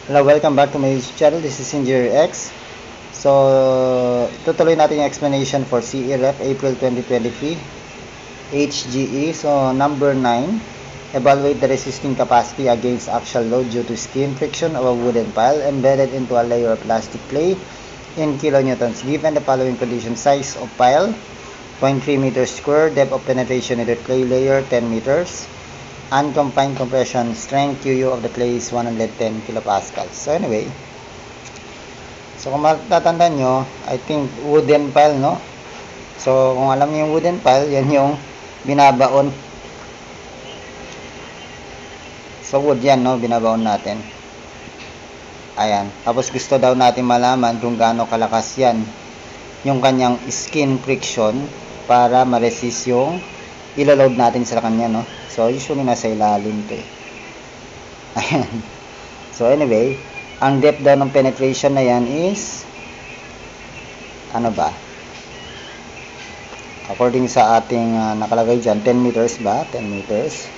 Hello, welcome back to my YouTube channel. This is Engineer X. So, tutuloy natin yung explanation for CE Ref April 2023 HGE. So, number 9, evaluate the resisting capacity against axial load due to skin friction of a wooden pile embedded into a layer of plastic clay in kilonewtons. Given the following condition: size of pile 0.3 meters square, depth of penetration into the clay layer 10 meters, unconfined compression strength QU of the clay is 110 kilopascals. So anyway, so kung matatandaan nyo, I think wooden pile, no? So kung alam niyo yung wooden pile, yan yung binabaon. So wood yan, no? Binabaon natin. Ayan. Tapos gusto daw natin malaman kung gaano kalakas yan yung kanyang skin friction para ma-resist yung ilaload natin sa kanya, no? So, usually nasa ilalim to eh. Ayan. So, anyway, ang depth daw ng penetration na yan is ano ba? According sa ating nakalagay dyan, 10 meters ba? 10 meters.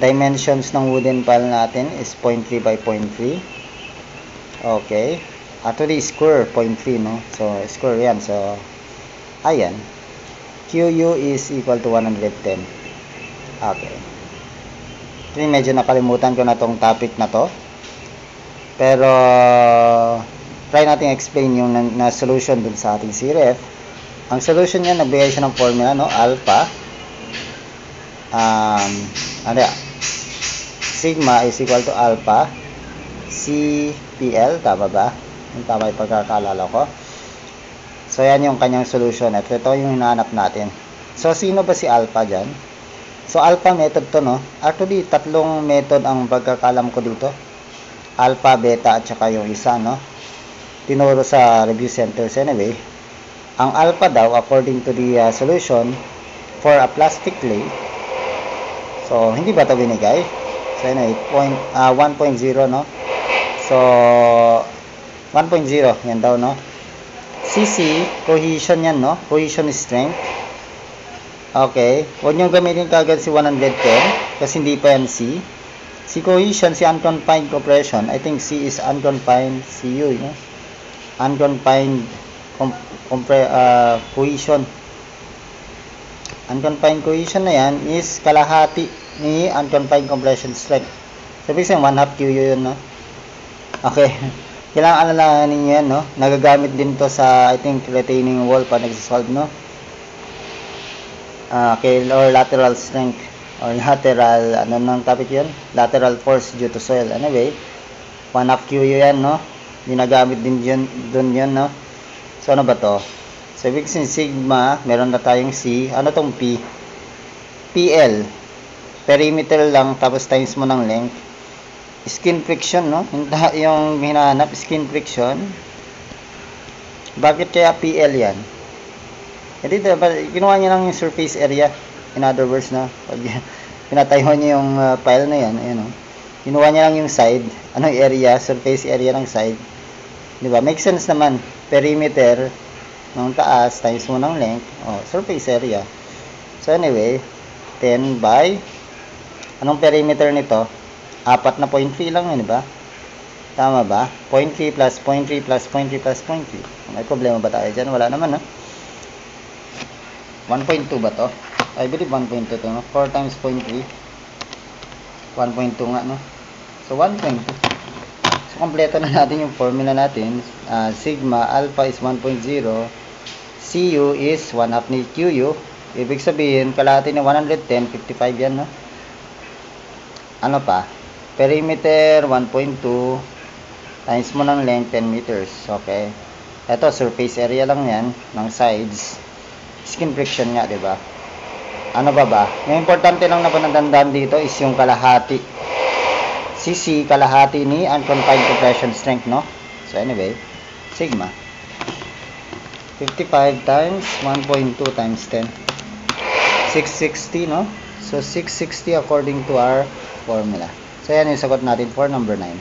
Dimensions ng wooden pile natin is 0.3 by 0.3. Okay. Actually, square, 0.3, no? So, square yan. So, ayan. QU is equal to 110. Okay. Ito medyo nakalimutan ko na tong topic na to. Pero, try natin explain yung na solution dun sa ating CREF. Ang solution niya, nagbigay siya ng formula, no? Alpha. Sigma is equal to alpha CPL. Tama ba? Yung tama yung pagkakaalala ko. So, yan yung kanyang solution. At ito yung hinahanap natin. So, sino ba si alpha dyan? So, alpha method to, no? Actually, tatlong method ang pagkakalam ko dito. Alpha, beta, at saka yung isa, no? Tinuro sa review centers anyway. Ang alpha daw, according to the solution, for a plastic clay. So, hindi ba ito binigay? So, anyway, 1.0, no? So, 1.0, yan daw, no? CC, cohesion yan, no? Cohesion strength. Okay. Huwag nyo gamitin kagad si 110 kasi hindi pa yan C. Si cohesion, si unconfined compression. I think C is unconfined CU, no? Unconfined cohesion. Unconfined cohesion na yan is kalahati ni unconfined compression strength. Sabi kasi 1/2 QU yun, no? Okay. Kailangan alalahanin nyo yan, no? Nagagamit din to sa, I think, retaining wall pa nagsasolve, no? Or lateral strength. Or lateral, ano nang topic yun? Lateral force due to soil. Anyway, 1/2 QU yan, no? Ginagamit din dun yun, no? So, ano ba to? So, ibig sabihin, sigma, meron na tayong C. Ano tong P? PL. Perimeter lang, tapos times mo ng length. Skin friction, no? Yung hinahanap, skin friction. Bakit kaya PL yan? Hindi, ginawa niya lang yung surface area. In other words, no? Pag pinatayo niya yung pile na yan, ayan, no? Ginawa niya lang yung side. Anong area? Surface area ng side. Diba? Makes sense naman. Perimeter ng taas, times mo ng length. Oh, surface area. So, anyway, 10 by anong perimeter nito? 4.3 lang yun, diba? Tama ba? 0.3 plus 0.3 plus 0.3 plus 0.3. May problema ba tayo dyan? Wala naman, no? 1.2 ba to? I believe 1.2 to, no? 4 times 0.3. 1.2 nga, no? So, 1.2. So, kompleto na natin yung formula natin. Sigma, alpha is 1.0. CU is 1/2 ni QU. Ibig sabihin, kalahati ni 110, 55 yan, no? Ano pa? Perimeter, 1.2. Times mo ng length, 10 meters. Okay. Ito, surface area lang yan, ng sides. Skin friction nga, diba? Ano ba? Yung importante lang na panatandaan dito is yung kalahati. CC, kalahati ni unconfined compression strength, no? So, anyway, sigma. 55 times 1.2 times 10. 660, no? So, 660 according to our formula. So, yan yung sagot natin for number 9.